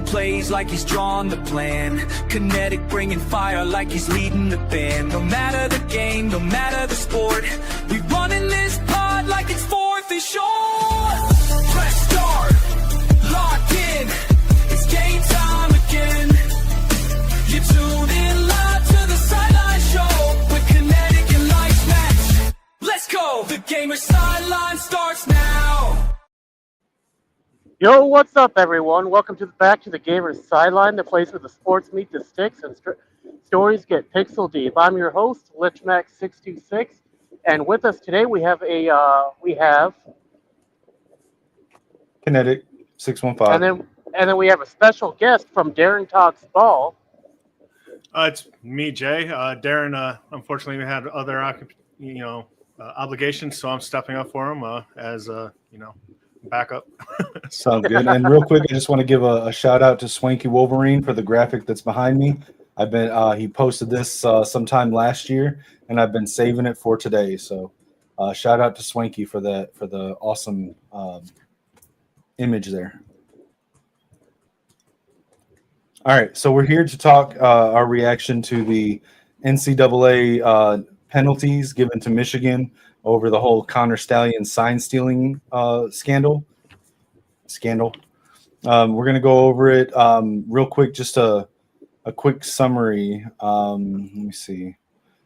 plays like he's drawn the plan. Kinetic bringing fire like he's leading the band. No matter the game, no matter the sport, we running this pod like it's fourth and short. Press start, locked in, it's game time again. You tune in live to the sideline show with Kinetic and Lights Match. Let's go, the Gamer Sideline starts now. Yo, what's up, everyone? Welcome back to the Gamer's Sideline, the place where the sports meet the sticks and stories get pixel deep. I'm your host, Kinetik615, and with us today we have Kinetik615, and then we have a special guest from Darren Talks Ball. It's me, Jay. Darren, unfortunately, we had other obligations, so I'm stepping up for him as backup. Sounds good. And real quick, I just want to give a shout out to Swanky Wolverine for the graphic that's behind me. He posted this sometime last year, and I've been saving it for today. So shout out to Swanky for the awesome image there. All right, so we're here to talk our reaction to the NCAA penalties given to Michigan over the whole Connor Stallion sign stealing scandal. We're going to go over it real quick, just a quick summary. Let me see.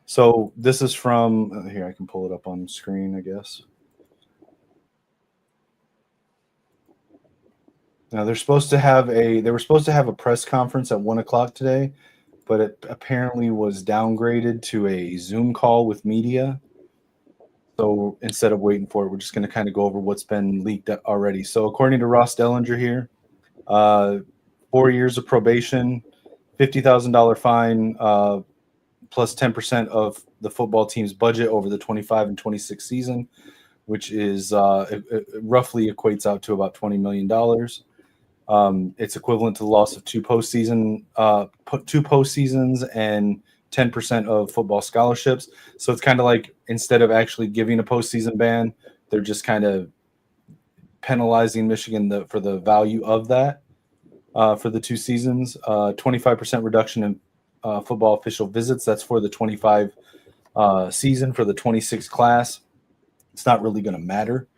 So this is from here. I can pull it up on screen, I guess. Now they were supposed to have a press conference at 1:00 today, but it apparently was downgraded to a Zoom call with media. So instead of waiting for it, we're just going to kind of go over what's been leaked already. So according to Ross Dellinger here, 4 years of probation, $50,000 fine, plus 10% of the football team's budget over the 25 and 26 season, which is it roughly equates out to about $20 million. It's equivalent to the loss of two postseasons and 10% of football scholarships. So it's kind of like instead of actually giving a postseason ban, they're just kind of penalizing Michigan for the value of that for the two seasons. 25% reduction in football official visits. That's for the 25 season. For the 26 class, it's not really going to matter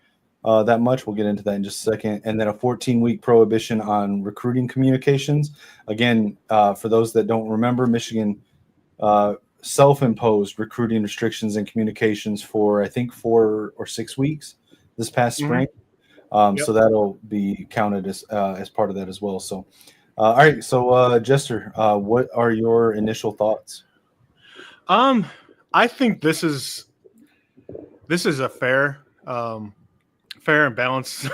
that much. We'll get into that in just a second. And then a 14-week prohibition on recruiting communications. Again, for those that don't remember, Michigan self-imposed recruiting restrictions and communications for, I think, 4 or 6 weeks this past spring. So that'll be counted as part of that as well. So, all right. So, Jester, what are your initial thoughts? I think this is a fair and balanced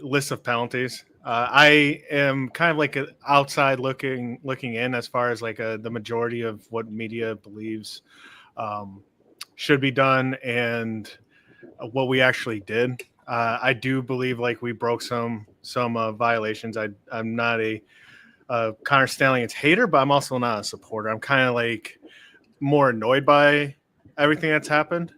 list of penalties. I am kind of like an outside looking in as far as like the majority of what media believes should be done and what we actually did. I do believe like we broke some violations. I'm not a Connor Stallions hater, but I'm also not a supporter. I'm kind of like more annoyed by everything that's happened,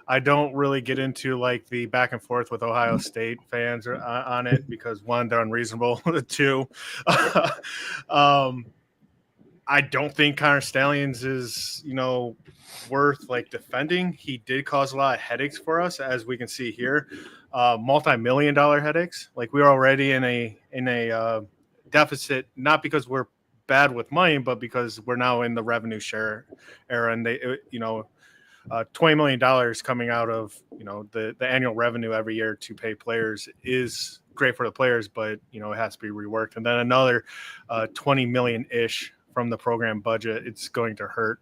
I don't really get into like the back and forth with Ohio State fans on it because one, they're unreasonable. Two, I don't think Connor Stallions is, worth like defending. He did cause a lot of headaches for us, as we can see here, multi-million-dollar headaches. Like we were already in a deficit, not because we're bad with money, but because we're now in the revenue share era, and $20 million coming out of the annual revenue every year to pay players is great for the players, but it has to be reworked. And then another 20 million ish from the program budget, it's going to hurt.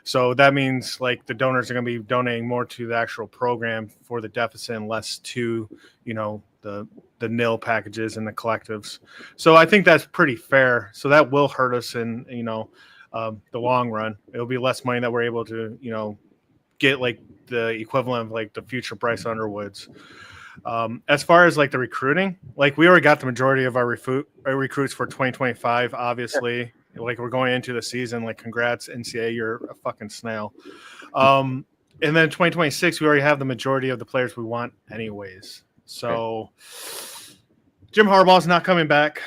So that means like the donors are going to be donating more to the actual program for the deficit and less to the nil packages and the collectives. So I think that's pretty fair. So that will hurt us in the long run. It'll be less money that we're able to get like the equivalent of like the future Bryce Underwoods. As far as like the recruiting, like we already got the majority of our recruits for 2025, obviously. Like we're going into the season, like congrats NCAA, you're a fucking snail. And then 2026, we already have the majority of the players we want anyways. So Jim Harbaugh's not coming back.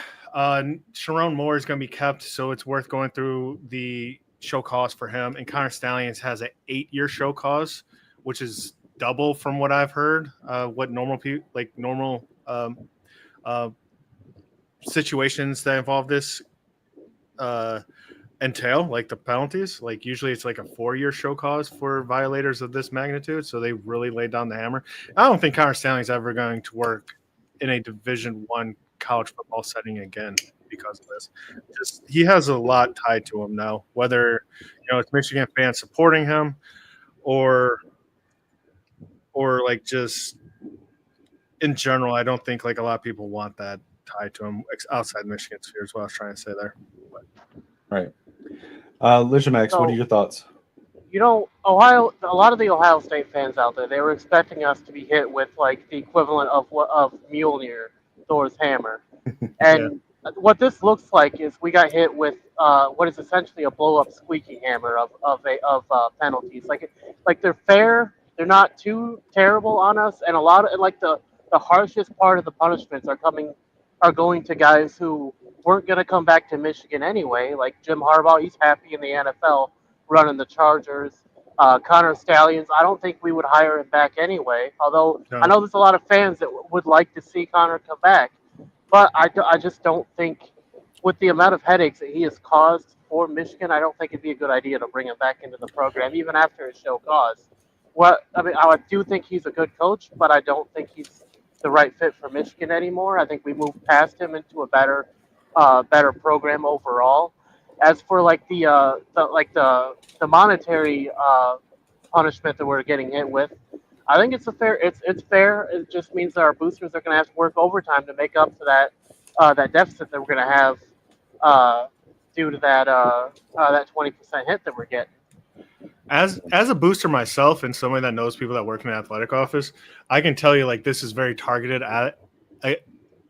Sharon Moore is going to be kept, so it's worth going through the show cause for him. And Connor Stallions has an 8-year show cause, which is double from what I've heard. What normal situations that involve this entail, like the penalties. Like usually it's like a 4-year show cause for violators of this magnitude. So they really laid down the hammer. I don't think Connor Stallions is ever going to work in a Division I college football setting again because of this. Just he has a lot tied to him now, whether it's Michigan fans supporting him or like just in general. I don't think like a lot of people want that tied to him outside Michigan sphere is what I was trying to say there. Right. Lichamax, what are your thoughts? Ohio. A lot of the Ohio State fans out there, they were expecting us to be hit with like the equivalent of Mjolnir, Thor's hammer, and what this looks like is we got hit with what is essentially a blow-up squeaky hammer of penalties. Like they're fair, they're not too terrible on us, and a lot of like the harshest part of the punishments are going to guys who weren't going to come back to Michigan anyway. Like Jim Harbaugh, he's happy in the NFL running the Chargers. Connor Stallions, I don't think we would hire him back anyway. Although I know there's a lot of fans that would like to see Connor come back. But I just don't think, with the amount of headaches that he has caused for Michigan, I don't think it'd be a good idea to bring him back into the program, even after his show cause. I do think he's a good coach, but I don't think he's the right fit for Michigan anymore. I think we moved past him into a better program overall. As for like the monetary punishment that we're getting hit with, I think it's fair. It just means that our boosters are going to have to work overtime to make up for that deficit that we're going to have due to that 20% hit that we're getting. As a booster myself and somebody that knows people that work in the athletic office, I can tell you like this is very targeted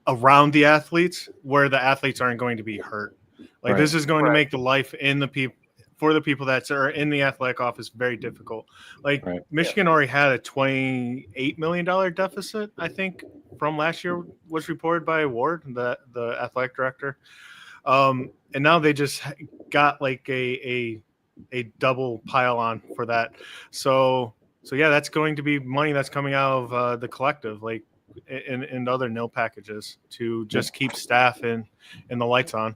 around the athletes, where the athletes aren't going to be hurt. Like this is going to make the life for the people that are in the athletic office very difficult. Like Michigan already had a $28 million deficit, I think, from last year, was reported by Ward, the athletic director. And now they just got like a double pile on for that. So yeah, that's going to be money that's coming out of the collective, like in other nil packages to just keep staff and the lights on.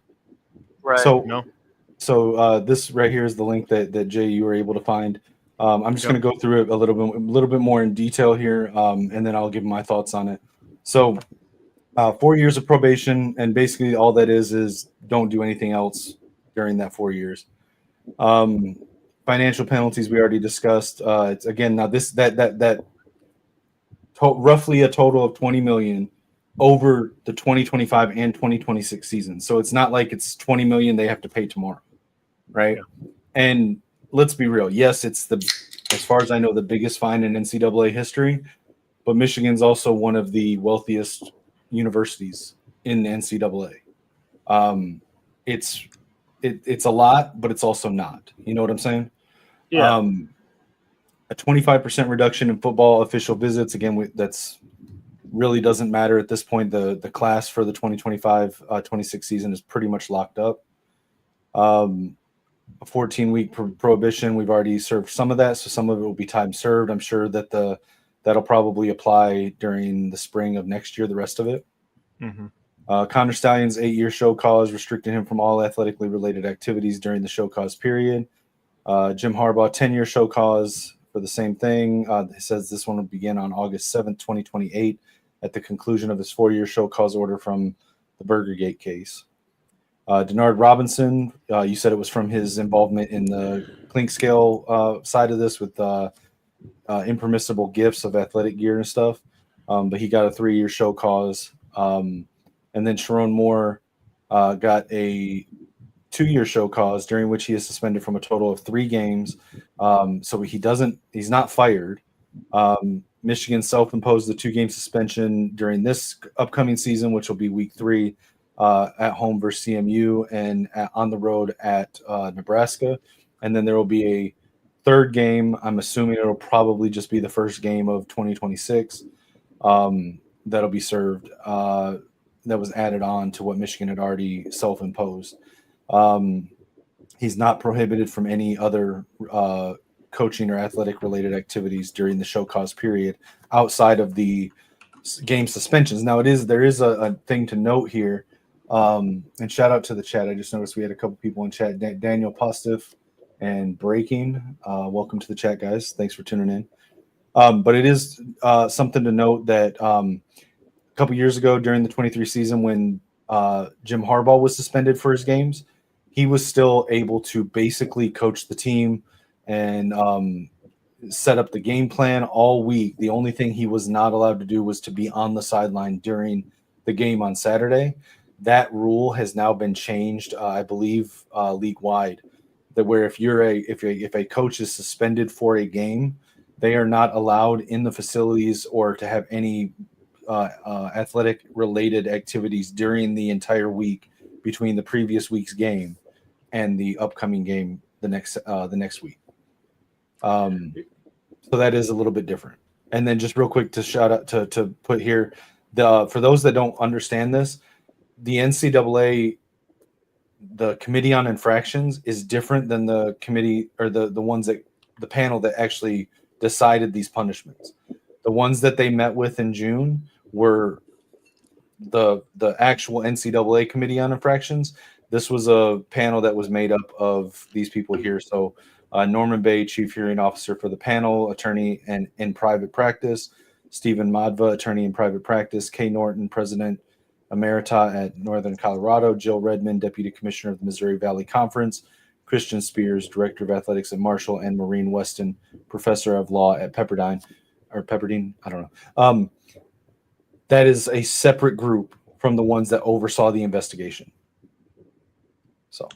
Right. So this right here is the link that Jay, you were able to find. I'm just going to go through it a little bit more in detail here, and then I'll give my thoughts on it. So 4 years of probation, and basically all that is don't do anything else during that 4 years. Financial penalties we already discussed. It's again now roughly a total of $20 million over the 2025 and 2026 season. So it's not like it's $20 million they have to pay tomorrow, right? Yeah. And let's be real. Yes, it's as far as I know, the biggest fine in NCAA history, but Michigan's also one of the wealthiest universities in the NCAA. It's a lot, but it's also not. You know what I'm saying? Yeah. A 25% reduction in football official visits. Again, that's really doesn't matter at this point. The class for the 2025-26 season is pretty much locked up. A 14-week prohibition. We've already served some of that, so some of it will be time served. I'm sure that that'll probably apply during the spring of next year. The rest of it. Mm-hmm. Connor Stallions' 8-year show cause restricted him from all athletically related activities during the show cause period. Jim Harbaugh, 10-year show cause for the same thing. It says this one will begin on August 7th, 2028, at the conclusion of his 4-year show cause order from the Burgergate case. Denard Robinson, you said it was from his involvement in the clink scale side of this with impermissible gifts of athletic gear and stuff. But he got a 3-year show cause. And then Sharon Moore got a 2-year show cause during which he is suspended from a total of 3 games. So he's not fired. Michigan self-imposed the 2-game suspension during this upcoming season, which will be week 3 at home versus CMU and on the road at Nebraska. And then there will be a 3rd game. I'm assuming it'll probably just be the first game of 2026 that'll be served. added on to what Michigan had already self-imposed. He's not prohibited from any other coaching or athletic related activities during the show cause period outside of the game suspensions. Now there is a thing to note here, and shout out to the chat. I just noticed we had a couple people in chat. Daniel Postiff and Breaking. Welcome to the chat, guys. Thanks for tuning in. But it is something to note that a couple years ago during the 23 season when Jim Harbaugh was suspended for his games, he was still able to basically coach the team and set up the game plan all week. The only thing he was not allowed to do was to be on the sideline during the game on Saturday. That rule has now been changed, I believe, league-wide, that where if a coach is suspended for a game, they are not allowed in the facilities or to have any athletic-related activities during the entire week between the previous week's game and the upcoming game the next week. So that is a little bit different. And then just real quick to shout out to put here, for those that don't understand this, the NCAA, the Committee on Infractions, is different than the committee or the panel that actually decided these punishments. The ones that they met with in June were the actual NCAA Committee on Infractions. This was a panel that was made up of these people here. So Norman Bay, Chief Hearing Officer for the panel, attorney and in private practice. Stephen Madva, attorney in private practice. Kay Norton, President Emerita at Northern Colorado. Jill Redmond, Deputy Commissioner of the Missouri Valley Conference. Christian Spears, Director of Athletics at Marshall. And Maureen Weston, Professor of Law at Pepperdine. I don't know. That is a separate group from the ones that oversaw the investigation. So,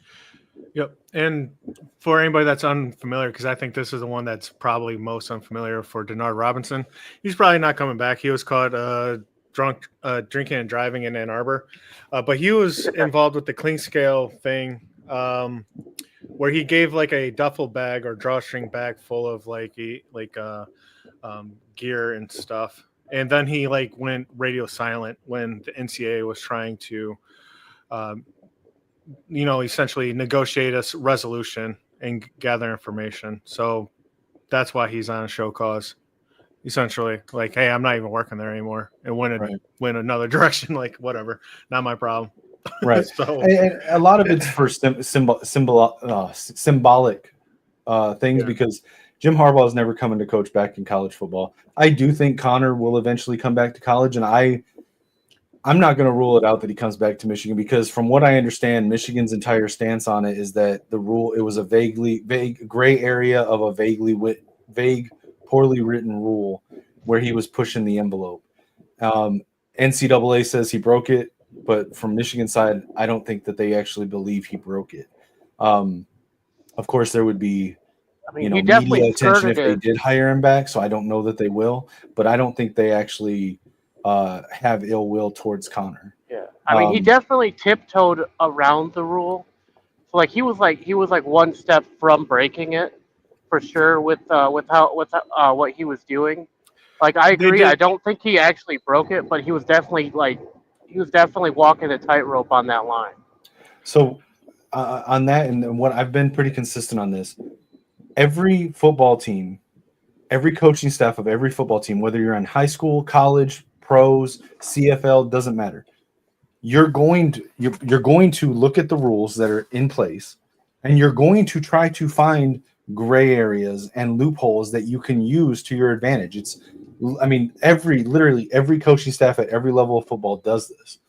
yep. And for anybody that's unfamiliar, because I think this is the one that's probably most unfamiliar for Denard Robinson, he's probably not coming back. He was caught drunk, drinking and driving in Ann Arbor, but he was involved with the clean scale thing, where he gave like a duffel bag or drawstring bag full of gear and stuff, and then he went radio silent when the NCAA was trying to essentially negotiate a resolution and gather information. So that's why he's on a show cause. Essentially, hey, I'm not even working there anymore, and went another direction. Whatever, not my problem. Right. So, and a lot of it's for symbolic things, because Jim Harbaugh is never coming to coach back in college football. I do think Connor will eventually come back to college, and I'm not going to rule it out that he comes back to Michigan, because from what I understand, Michigan's entire stance on it is that it was a vague gray area of a vague, poorly written rule where he was pushing the envelope. NCAA says he broke it, but from Michigan's side, I don't think that they actually believe he broke it. Of course, there would be media attention if they did hire him back, so I don't know that they will, but I don't think they actually have ill will towards Connor. Yeah, I mean, he definitely tiptoed around the rule. So he was one step from breaking it, for sure, with what he was doing. I agree. I don't think he actually broke it, but he was definitely walking a tightrope on that line. So on that, and what I've been pretty consistent on this, every football team, every coaching staff of every football team, whether you're in high school, college, pros, CFL, doesn't matter. You're going to look at the rules that are in place, and you're going to try to find gray areas and loopholes that you can use to your advantage. Literally every coaching staff at every level of football does this.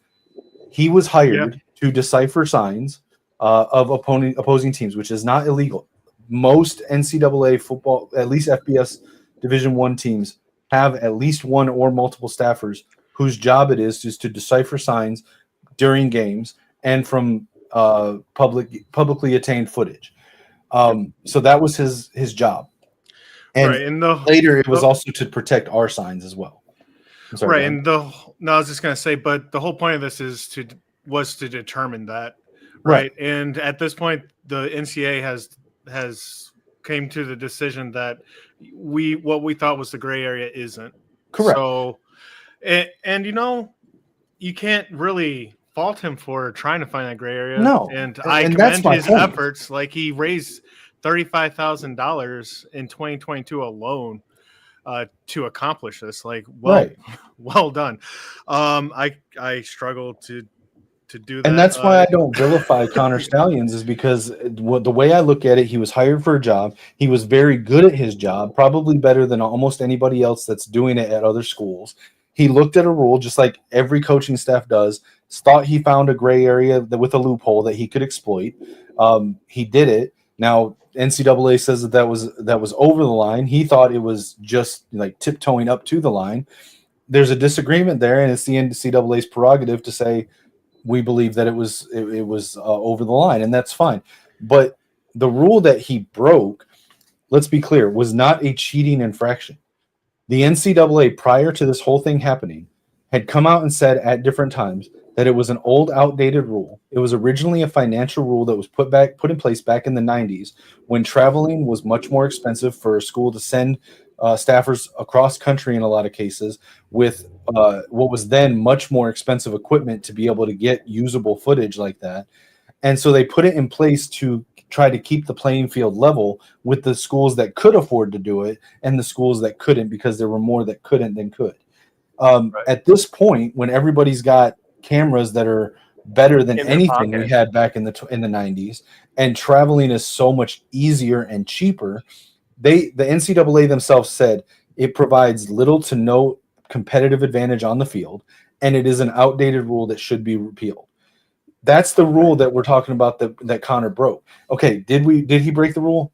He was hired to decipher signs of opposing teams, which is not illegal. Most NCAA football, at least FBS Division I teams, have at least one or multiple staffers whose job it is to decipher signs during games and from publicly attained footage. So that was his job. And later it was also to protect our signs as well. Sorry, right. I was just going to say, but the whole point of this was to determine that. Right. And at this point, the NCAA has came to the decision that what we thought was the gray area isn't. Correct. So, and you can't really fault him for trying to find that gray area. No, And I and that's commend my his point. efforts. Like, he raised $35,000 in 2022 alone to accomplish this. Like, Right. well done. I struggle to do that. And that's why I don't vilify Connor Stallions, is because the way I look at it, he was hired for a job. He was very good at his job, probably better than almost anybody else that's doing it at other schools. He looked at a rule just like every coaching staff does, thought he found a gray area with a loophole that he could exploit. He did it. Now, NCAA says that was over the line. He thought it was just like tiptoeing up to the line. There's a disagreement there, and it's the NCAA's prerogative to say, we believe that it was over the line, and that's fine. But the rule that he broke, let's be clear, was not a cheating infraction. The NCAA, prior to this whole thing happening, had come out and said at different times that it was an old, outdated rule. It was originally a financial rule that was put in place back in the 90s, when traveling was much more expensive for a school to send staffers across country in a lot of cases with what was then much more expensive equipment to be able to get usable footage like that. And so they put it in place to try to keep the playing field level with the schools that could afford to do it and the schools that couldn't, because there were more that couldn't than could. Right. At this point, when everybody's got cameras that are better than anything we had back in the 90s, and traveling is so much easier and cheaper, the NCAA themselves said it provides little to no competitive advantage on the field, and it is an outdated rule that should be repealed. That's the rule that we're talking about that Connor broke. Okay, did he break the rule?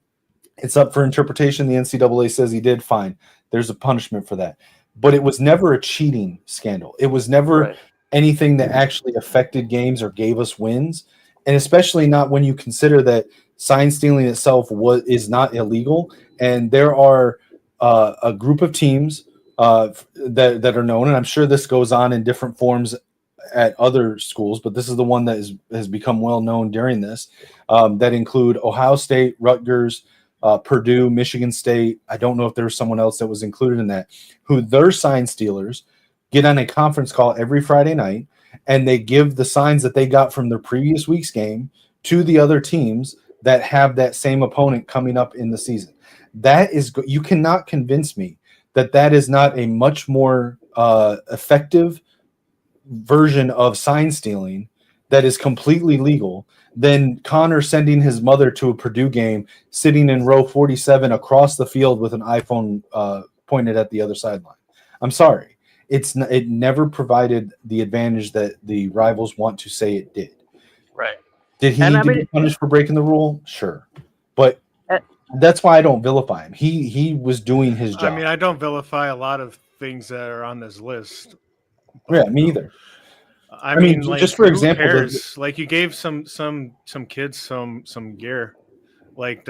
It's up for interpretation. The NCAA says he did. Fine. There's a punishment for that. But it was never a cheating scandal. It was never anything that actually affected games or gave us wins, and especially not when you consider that sign stealing itself is not illegal. And there are a group of teams that are known, and I'm sure this goes on in different forms at other schools, but this is the one that has become well known during this, that include Ohio State, Rutgers, Purdue, Michigan State. I don't know if there was someone else that was included in that, who their sign stealers get on a conference call every Friday night, and they give the signs that they got from their previous week's game to the other teams that have that same opponent coming up in the season. That is, you cannot convince me that is not a much more effective version of sign stealing that is completely legal than Connor sending his mother to a Purdue game, sitting in row 47 across the field with an iPhone pointed at the other sideline. I'm sorry. It never provided the advantage that the rivals want to say it did. Right. Did he need to be punished for breaking the rule? Sure. But that's why I don't vilify him. He was doing his job. I mean, I don't vilify a lot of things that are on this list. Yeah, me either. I mean, like, just for example, like, you gave some kids some gear. Like,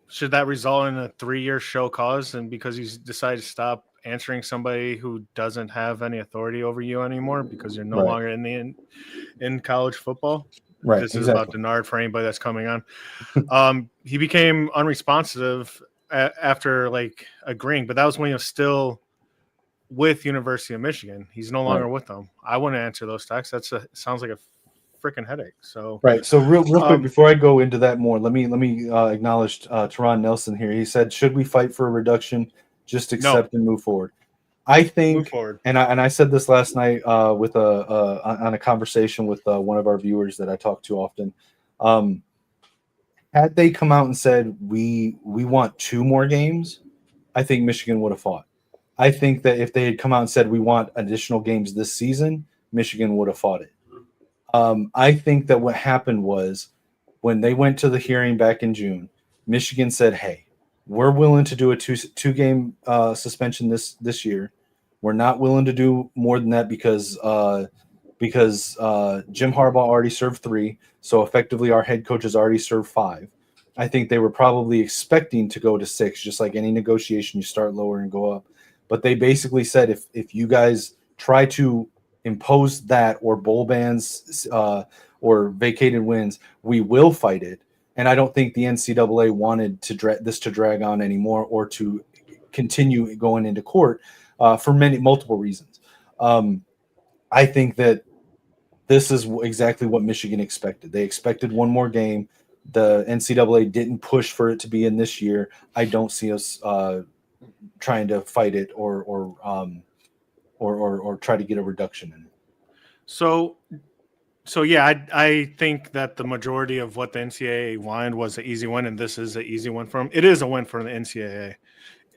should that result in a 3-year show cause? And because you decide to stop answering somebody who doesn't have any authority over you anymore because you're no longer in college football. Right. This is about Denard for anybody that's coming on. He became unresponsive after like agreeing, but that was when he was still with University of Michigan. He's no longer with them. I wouldn't answer those texts. Sounds like a freaking headache. So So real quick before I go into that more, let me acknowledge Teron Nelson here. He said, should we fight for a reduction? Just accept and move forward. I think, and I said this last night with on a conversation with one of our viewers that I talk to often. Had they come out and said we want 2 more games, I think Michigan would have fought. I think that if they had come out and said we want additional games this season, Michigan would have fought it. I think that what happened was when they went to the hearing back in June, Michigan said, "Hey, we're willing to do a two-game suspension this year. We're not willing to do more than that because Jim Harbaugh already served 3, so effectively our head coach has already served 5. I think they were probably expecting to go to 6, just like any negotiation, you start lower and go up. But they basically said if you guys try to impose that or bowl bans or vacated wins, we will fight it." And I don't think the NCAA wanted this to drag on anymore or to continue going into court for multiple reasons. I think that this is exactly what Michigan expected. They expected one more game. The NCAA didn't push for it to be in this year. I don't see us trying to fight it or try to get a reduction in it. So yeah, I think that the majority of what the NCAA wanted was an easy win, and this is an easy one for them. It is a win for the NCAA.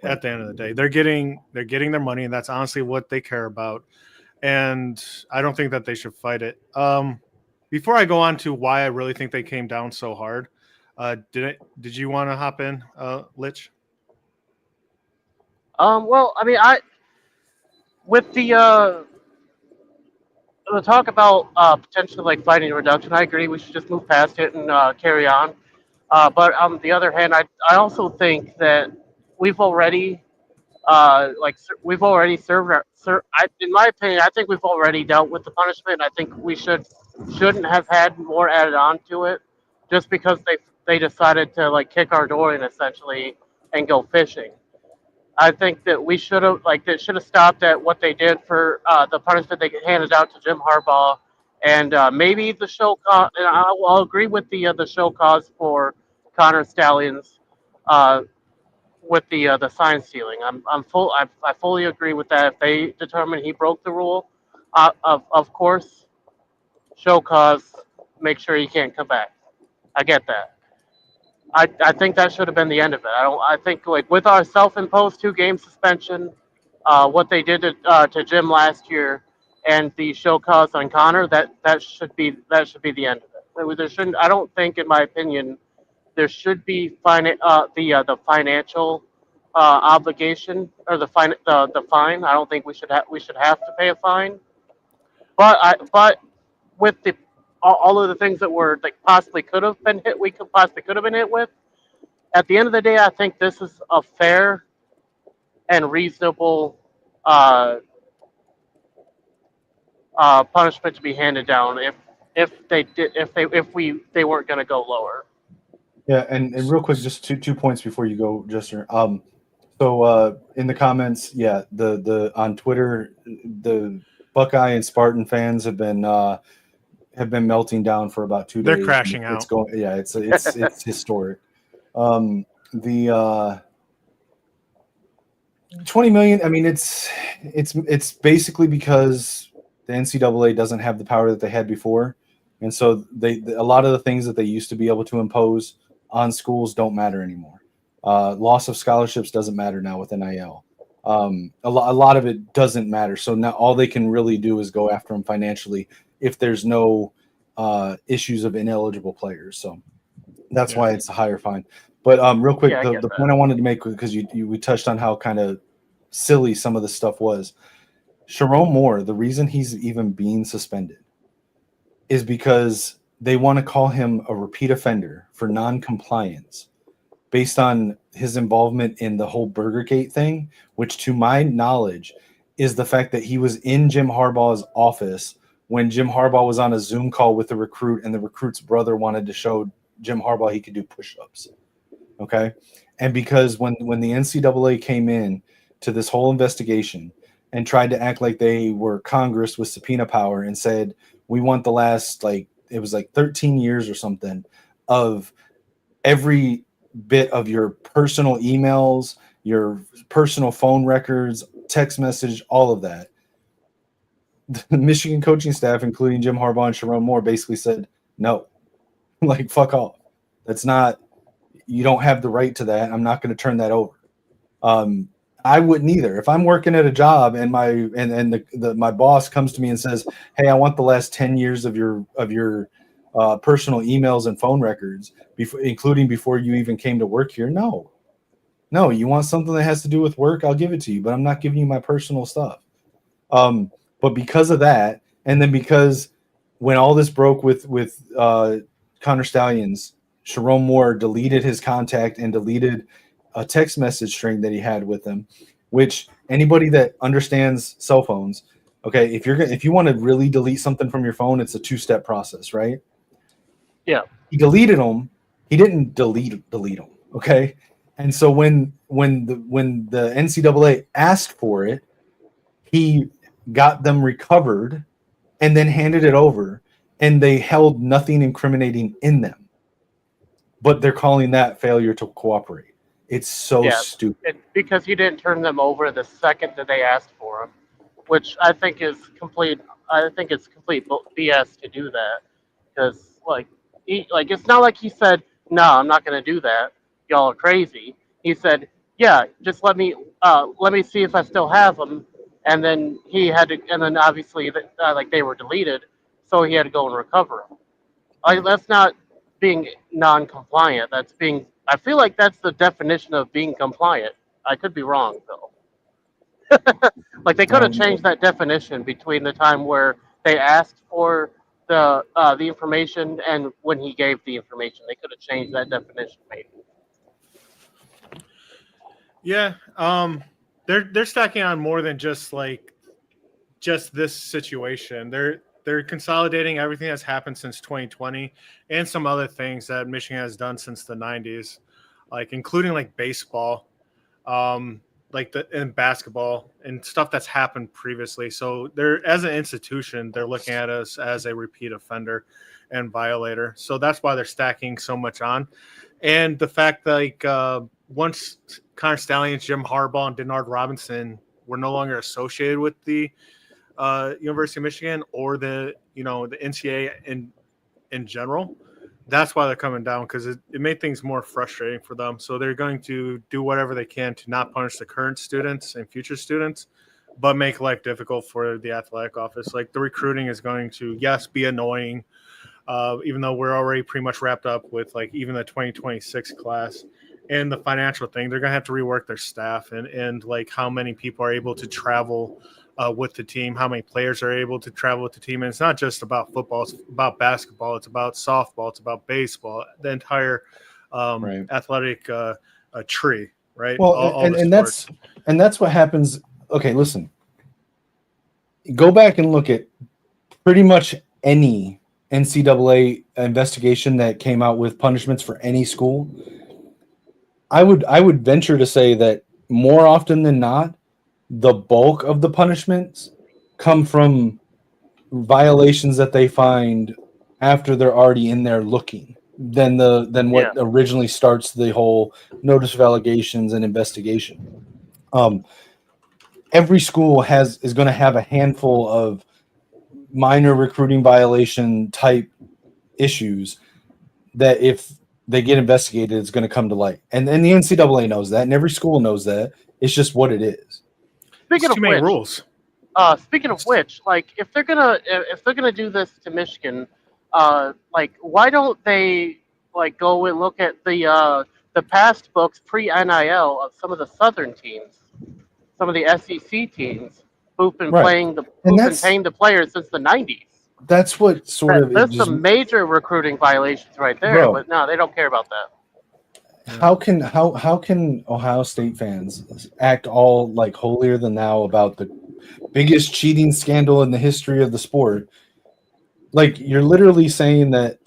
At the end of the day, they're getting their money, and that's honestly what they care about. And I don't think that they should fight it. Before I go on to why I really think they came down so hard, did you want to hop in, Lich? Well, I mean, with the talk about potentially like fighting a reduction, I agree. We should just move past it and carry on. But on the other hand, I also think that we've already we've already served in my opinion, I think we've already dealt with the punishment. I think we shouldn't have had more added on to it, just because they decided to like kick our door in essentially and go fishing. I think that we should have stopped at what they did for the punishment they handed out to Jim Harbaugh, and maybe the show cause. And I'll agree with the show cause for Connor Stallions with the sign stealing. I fully agree with that. If they determine he broke the rule, of course, show cause, make sure he can't come back. I get that. I think that should have been the end of it. I think like with our self-imposed 2-game suspension, what they did to Jim last year, and the show cause on Connor, that should be the end of it. There shouldn't. I don't think, in my opinion, there should be the financial obligation or the fine. The fine. I don't think we should have to pay a fine. But with all of the things that were like possibly could have been hit, possibly could have been hit with. At the end of the day, I think this is a fair and reasonable punishment to be handed down if they weren't going to go lower. Yeah, and real quick, just two points before you go, Jester. So in the comments, yeah, the on Twitter, the Buckeye and Spartan fans have been melting down for about 2 days. They're crashing out. It's going, yeah, it's historic. The 20 million. I mean, it's basically because the NCAA doesn't have the power that they had before, and so a lot of the things that they used to be able to impose on schools don't matter anymore. Loss of scholarships doesn't matter now with NIL. A lot of it doesn't matter. So now all they can really do is go after them financially if there's no issues of ineligible players. So that's why it's a higher fine. But real quick, the point I wanted to make, because we touched on how kind of silly some of the stuff was. Sharon Moore, the reason he's even being suspended is because they want to call him a repeat offender for non-compliance based on his involvement in the whole Burgergate thing, which to my knowledge is the fact that he was in Jim Harbaugh's office when Jim Harbaugh was on a Zoom call with the recruit, and the recruit's brother wanted to show Jim Harbaugh he could do push-ups. Okay. And because when the NCAA came in to this whole investigation and tried to act like they were Congress with subpoena power and said, we want the last, it was 13 years or something of every bit of your personal emails, your personal phone records, text message, all of that. The Michigan coaching staff, including Jim Harbaugh and Sharon Moore, basically said, no, fuck off. That's not, you don't have the right to that. I'm not going to turn that over. I wouldn't either. If I'm working at a job and my boss comes to me and says, hey, I want the last 10 years of your personal emails and phone records, including before you even came to work here. No, you want something that has to do with work, I'll give it to you, but I'm not giving you my personal stuff. But because of that, and then because when all this broke with Connor Stallions, Sharon Moore deleted his contact and deleted a text message string that he had with him, which anybody that understands cell phones, okay, if you want to really delete something from your phone, it's a 2-step process, right? Yeah. He deleted them. He didn't delete them. Okay. And so when the NCAA asked for it, he got them recovered and then handed it over, and they held nothing incriminating in them. But they're calling that failure to cooperate. It's so stupid. Because he didn't turn them over the second that they asked for them, which I think is complete. I think it's complete BS to do that, because it's not like he said, "No, I'm not going to do that. Y'all are crazy." He said, "Yeah, just let me see if I still have them," and then he had to, and then obviously they were deleted, so he had to go and recover them. That's not being non-compliant. That's being. I feel like that's the definition of being compliant. I could be wrong though. Like they could have changed that definition between the time where they asked for the information and when he gave the information. They could have changed that definition maybe. Yeah, they're stacking on more than just this situation. They're consolidating everything that's happened since 2020 and some other things that Michigan has done since the 90s, including baseball, and basketball and stuff that's happened previously. So they're, as an institution, they're looking at us as a repeat offender and violator. So that's why they're stacking so much on. And the fact that once Connor Stallions, Jim Harbaugh, and Denard Robinson were no longer associated with the University of Michigan or the NCAA in general, that's why they're coming down, because it made things more frustrating for them. So they're going to do whatever they can to not punish the current students and future students, but make life difficult for the athletic office. The recruiting is going to, yes, be annoying, even though we're already pretty much wrapped up with even the 2026 class. And the financial thing, they're going to have to rework their staff and how many people are able to travel with the team, how many players are able to travel with the team. And it's not just about football, it's about basketball, it's about softball, it's about baseball, the entire athletic tree, right? Well, all and that's what happens. Okay, listen, go back and look at pretty much any NCAA investigation that came out with punishments for any school. I would venture to say that more often than not, the bulk of the punishments come from violations that they find after they're already in there looking than what originally starts the whole notice of allegations and investigation. Every school is going to have a handful of minor recruiting violation type issues that if they get investigated, it's going to come to light. And the NCAA knows that, and every school knows that. It's just what it is. Speaking of too many rules. Speaking of which, if they're gonna do this to Michigan, why don't they go and look at the past books pre-NIL of some of the Southern teams, some of the SEC teams who've been paying the players since the 90s. That's what there's some major recruiting violations right there, but no, they don't care about that. How can Ohio State fans act all holier than thou about the biggest cheating scandal in the history of the sport? You're literally saying that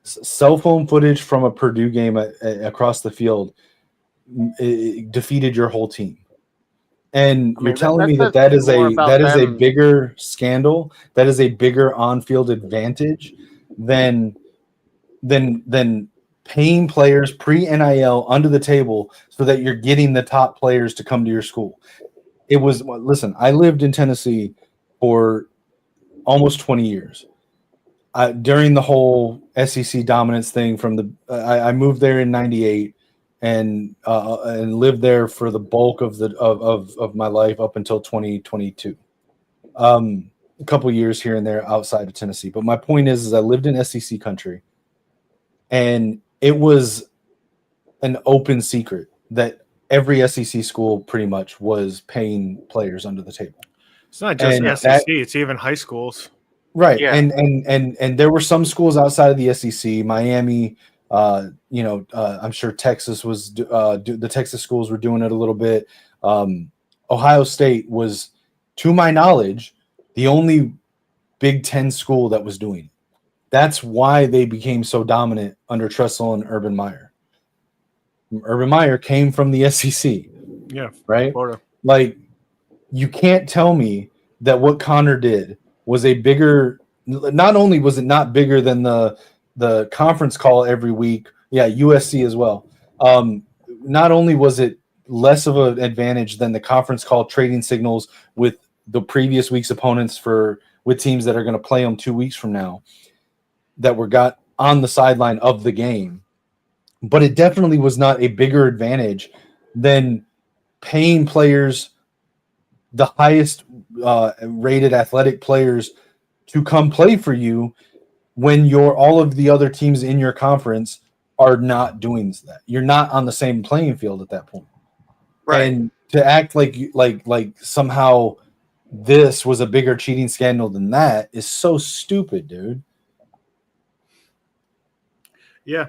cell phone footage from a Purdue game across the field defeated your whole team, and you're telling me that is a bigger scandal, that is a bigger on-field advantage than paying players pre-NIL under the table so that you're getting the top players to come to your school. Listen, I lived in Tennessee for almost 20 years. During the whole SEC dominance thing I moved there in 98 and lived there for the bulk of my life up until 2022. A couple years here and there outside of Tennessee. But my point is I lived in SEC country, and it was an open secret that every SEC school pretty much was paying players under the table. It's not just SEC; it's even high schools, right? Yeah. And there were some schools outside of the SEC, Miami. I'm sure Texas was. The Texas schools were doing it a little bit. Ohio State was, to my knowledge, the only Big Ten school that was doing it. That's why they became so dominant under Tressel and Urban Meyer. Urban Meyer came from the SEC. Yeah. Right? Florida. You can't tell me that what Connor did was a bigger. Not only was it not bigger than the conference call every week, USC as well. Not only was it less of an advantage than the conference call trading signals with the previous week's opponents with teams that are going to play them 2 weeks from now that were got on the sideline of the game, but it definitely was not a bigger advantage than paying players, the highest rated athletic players, to come play for you when all of the other teams in your conference are not doing that. You're not on the same playing field at that point. Right. And to act like somehow this was a bigger cheating scandal than that is so stupid, dude. Yeah.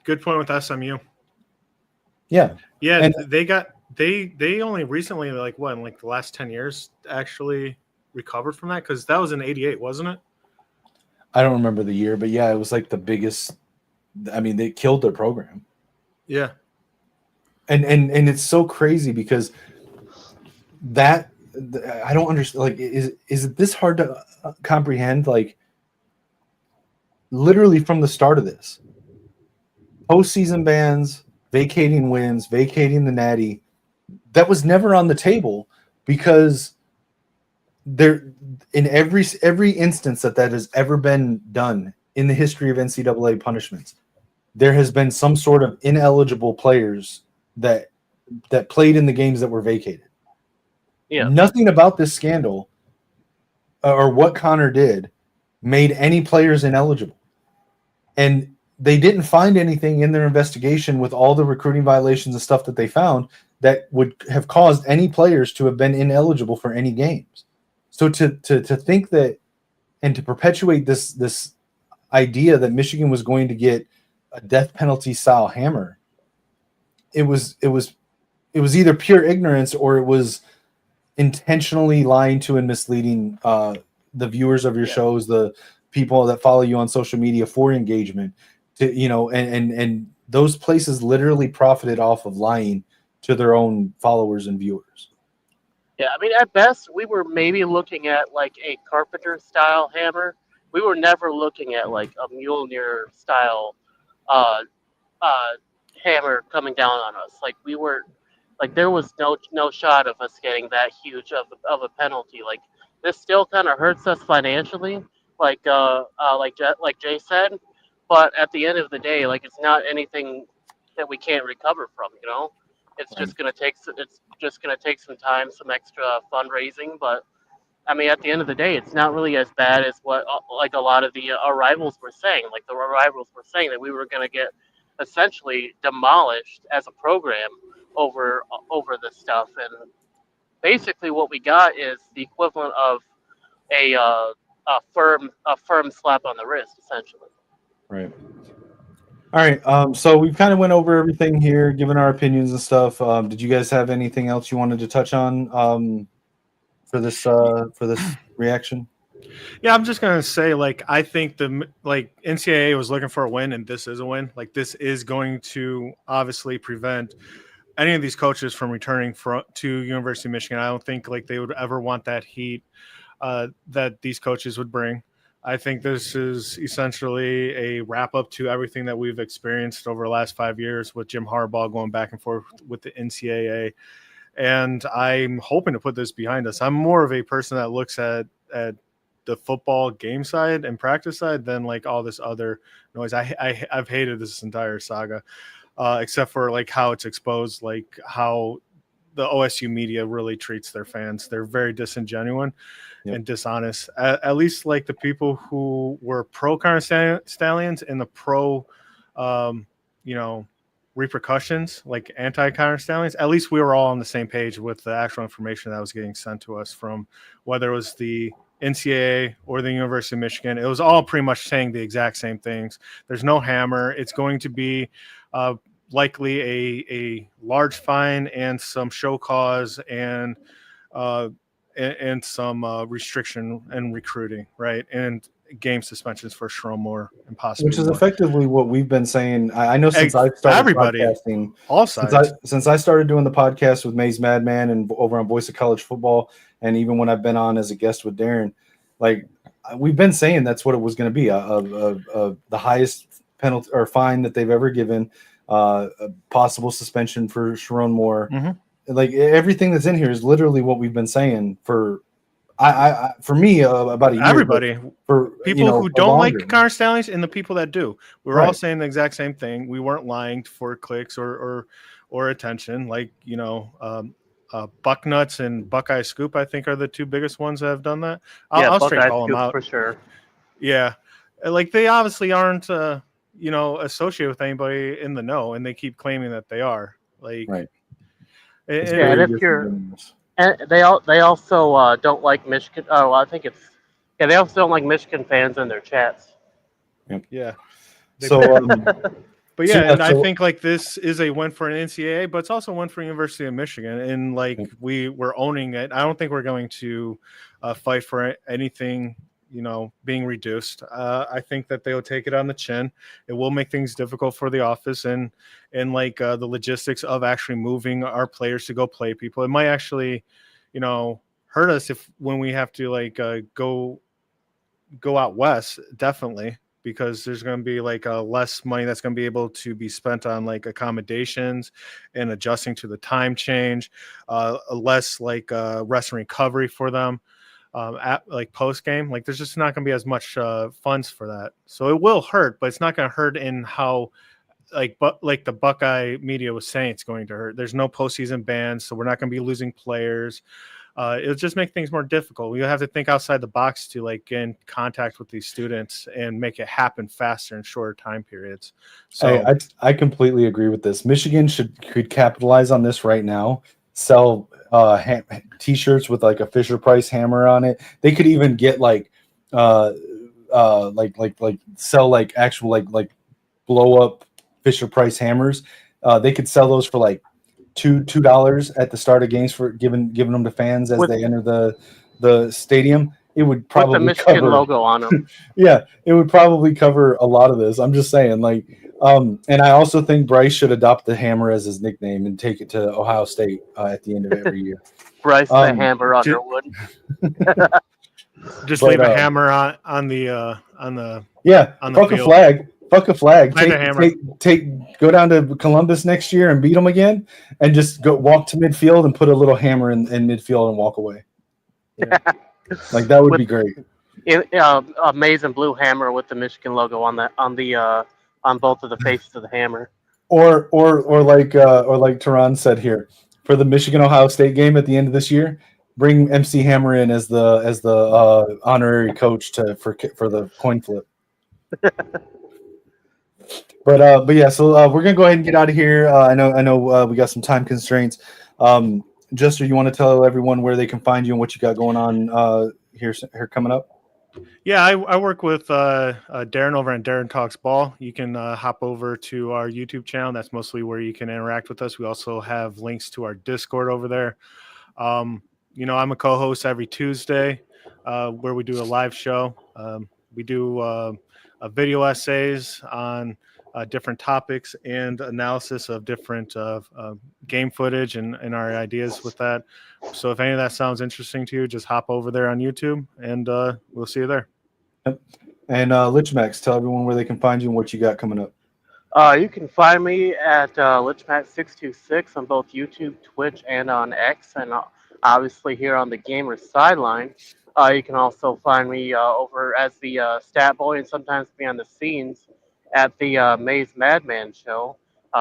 Good point with SMU. Yeah. Yeah, and they only recently, in the last 10 years actually recovered from that, because that was in 88, wasn't it? I don't remember the year, but yeah, it was like the biggest. I mean, they killed their program. Yeah. And it's so crazy because that I don't understand. Like, is it this hard to comprehend? Like, literally from the start of this, postseason bans, vacating wins, vacating the natty, that was never on the table, because there, in every instance that has ever been done in the history of NCAA punishments, there has been some sort of ineligible players that played in the games that were vacated. Yeah. Nothing about this scandal or what Connor did made any players ineligible. And they didn't find anything in their investigation with all the recruiting violations and stuff that they found that would have caused any players to have been ineligible for any games. So to think that and to perpetuate this idea that Michigan was going to get a death penalty style hammer, it was either pure ignorance or it was intentionally lying to and misleading the viewers of your shows, the people that follow you on social media for engagement, to and those places literally profited off of lying to their own followers and viewers. Yeah, I mean, at best, we were maybe looking at like a carpenter style hammer. We were never looking at like a Mjolnir style hammer coming down on us. Like, we were, like, there was no shot of us getting that huge of a penalty. Like, this still kind of hurts us financially, like Jay said. But at the end of the day, like, it's not anything that we can't recover from. It's just gonna take some time, some extra fundraising. But I mean, at the end of the day, it's not really as bad as what like a lot of our rivals were saying. Like, the rivals were saying that we were gonna get essentially demolished as a program over this stuff, and basically what we got is the equivalent of a firm slap on the wrist, essentially. Right. All right. So we've kind of went over everything here, given our opinions and stuff. Did you guys have anything else you wanted to touch on for this reaction? Yeah, I'm just gonna say, I think the NCAA was looking for a win, and this is a win. Like, this is going to obviously prevent any of these coaches from returning to University of Michigan. I don't think they would ever want that heat that these coaches would bring. I think this is essentially a wrap up to everything that we've experienced over the last 5 years with Jim Harbaugh going back and forth with the NCAA. And I'm hoping to put this behind us. I'm more of a person that looks at the football game side and practice side than all this other noise. I've hated this entire saga, except for how it's exposed, how the OSU media really treats their fans. They're very disingenuous and dishonest. At least the people who were pro Connor Stallions and the pro, repercussions, anti Connor Stallions. At least we were all on the same page with the actual information that was getting sent to us from whether it was the NCAA or the University of Michigan. It was all pretty much saying the exact same things. There's no hammer. It's going to be likely a large fine and some show cause and some restriction and recruiting, right? And game suspensions for Shromore and possibly which is more. Effectively what we've been saying. I know since I started everybody, podcasting, all sides. Since I started doing the podcast with Maze Madman and over on Voice of College Football, and even when I've been on as a guest with Darren, we've been saying that's what it was going to be, the highest penalty or fine that they've ever given, a possible suspension for Sharon Moore. Like everything that's in here is literally what we've been saying for for me about a year. Everybody, for people who don't longer. like Connor Stallions and the people that do, we're all Right. saying the exact same thing. We weren't lying for clicks or attention. Like Bucknuts and Buckeye Scoop, I think, are the two biggest ones that have done that. I'll straight Buckeye call them Scoop out for sure. Yeah, like they obviously aren't associated with anybody in the know, and they keep claiming that they are. Like, right. And if you're, and they also don't like Michigan. Oh, I think it's they also don't like Michigan fans in their chats. Yeah. So, but yeah, and I think like this is a win for an NCAA, but it's also one for University of Michigan, and like we're owning it. I don't think we're going to fight for anything, being reduced. I think that they'll take it on the chin. It will make things difficult for the office and like the logistics of actually moving our players to go play people. It might actually, hurt us when we have to like go out west, definitely, because there's going to be like less money that's going to be able to be spent on like accommodations and adjusting to the time change, less like rest and recovery for them. At like post game, like there's just not going to be as much funds for that, so it will hurt, but it's not going to hurt in how like the Buckeye media was saying it's going to hurt. There's no postseason bans, so we're not going to be losing players. It'll just make things more difficult. We have to think outside the box to like get in contact with these students and make it happen faster in shorter time periods. So I completely agree with this. Michigan could capitalize on this right now. Sell T-shirts with like a Fisher Price hammer on it. They could even get like sell like actual like blow up Fisher Price hammers. They could sell those for like $2 at the start of games for giving them to fans as they enter the stadium. It would probably with the Michigan logo on them. Yeah, it would probably cover a lot of this. I'm just saying, like, and I also think Bryce should adopt the hammer as his nickname and take it to Ohio State at the end of every year. Bryce the Hammer Underwood. Just leave a hammer on the fuck field. A flag. Fuck a flag. Hammer. Go down to Columbus next year and beat them again, and just go walk to midfield and put a little hammer in midfield and walk away. Yeah. Like that would be great. Amazing blue hammer with the Michigan logo on both of the faces of the hammer. Or like Teron said here, for the Michigan Ohio State game at the end of this year, bring MC Hammer in as the honorary coach for the coin flip. But yeah, so we're gonna go ahead and get out of here. I know we got some time constraints. Jester, you want to tell everyone where they can find you and what you got going on here coming up? Yeah, I work with Darren over at Darren Talks Ball. You can hop over to our YouTube channel. That's mostly where you can interact with us. We also have links to our Discord over there. I'm a co-host every Tuesday where we do a live show. We do video essays on different topics and analysis of different game footage and our ideas with that. So if any of that sounds interesting to you, just hop over there on YouTube and we'll see you there. Yep. And Lichmax, tell everyone where they can find you and what you got coming up. You can find me at Lichmax626 on both YouTube, Twitch, and on X, and obviously here on the Gamers Sideline. You can also find me over as the stat boy and sometimes behind the scenes at the Maze Madman show.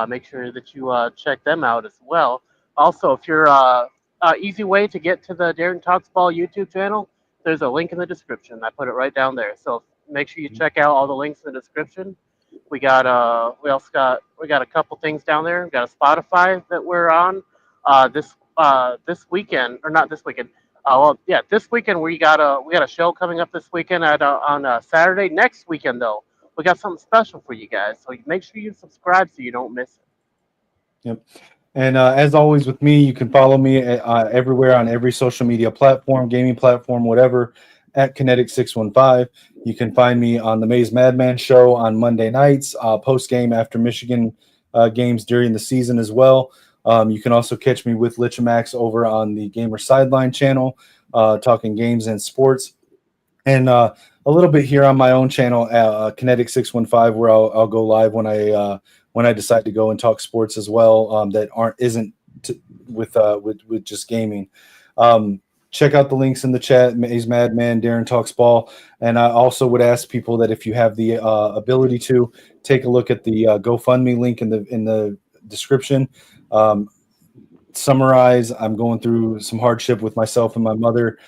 Make sure that you check them out as well. Also, if you're easy way to get to the Darren Talks Ball YouTube channel, there's a link in the description. I put it right down there. So make sure you check out all the links in the description. We got a couple things down there. We got a Spotify that we're on this weekend, or not this weekend. This weekend we got a show coming up this weekend on Saturday. Next weekend though, we got something special for you guys. So make sure you subscribe so you don't miss it. Yep. And as always with me, you can follow me everywhere on every social media platform, gaming platform, whatever, at Kinetik615. You can find me on the Maze Madman show on Monday nights, post-game after Michigan games during the season as well. You can also catch me with Lichmax over on the Gamer Sideline channel, talking games and sports. And a little bit here on my own channel, Kinetik615, where I'll go live when I decide to go and talk sports as well. That isn't with just gaming. Check out the links in the chat. Maze Madman, Darren Talks Ball, and I also would ask people that if you have the ability to take a look at the GoFundMe link in the description. Summarize, I'm going through some hardship with myself and my mother,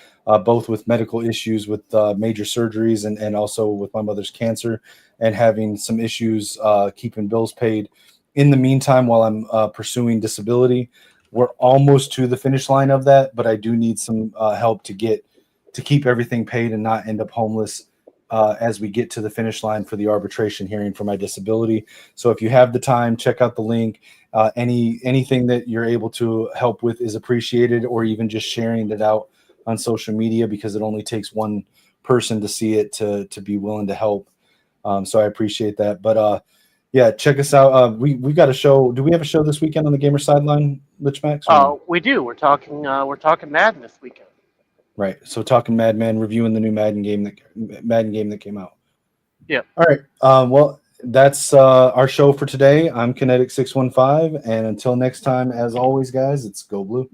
both with medical issues with major surgeries and also with my mother's cancer, and having some issues keeping bills paid. In the meantime, while I'm pursuing disability, we're almost to the finish line of that, but I do need some help to keep everything paid and not end up homeless as we get to the finish line for the arbitration hearing for my disability. So if you have the time, check out the link. Anything that you're able to help with is appreciated, or even just sharing it out on social media, because it only takes one person to see it to be willing to help. So I appreciate that. But yeah, check us out. We got a show. Do we have a show this weekend on the Gamer Sideline, Lich Max? We do. We're talking Madden this weekend. Right. So talking Madman, reviewing the new Madden game that came out. Yeah. All right. Well, that's our show for today. I'm Kinetik615, and until next time, as always, guys, it's Go Blue.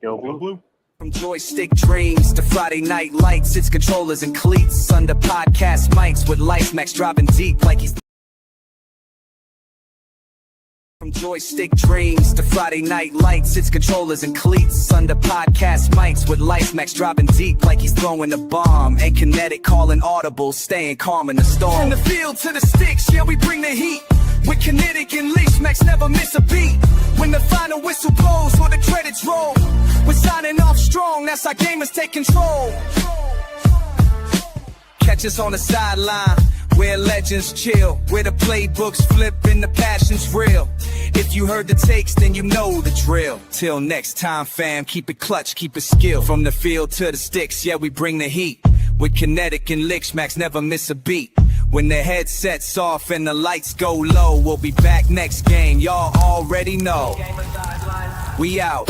Go Blue. Blue, blue. From joystick dreams to Friday night lights, it's controllers and cleats under podcast mics with Life Max dropping deep like he's. From joystick dreams to Friday night lights, it's controllers and cleats under podcast mics with Life Max dropping deep like he's throwing a bomb, and Kinetik calling audible, staying calm in the storm. From the field to the sticks, yeah, we bring the heat. With Kinetik and Life Max, never miss a beat. When the final whistle blows or the credits roll, we're signing off strong, that's how gamers take control. Catch us on the sideline, where legends chill, where the playbooks flip and the passion's real. If you heard the takes, then you know the drill. Till next time, fam, keep it clutch, keep it skill. From the field to the sticks, yeah, we bring the heat. With Kinetik and Lich Max, never miss a beat. When the headset's off and the lights go low, we'll be back next game, y'all already know. We out.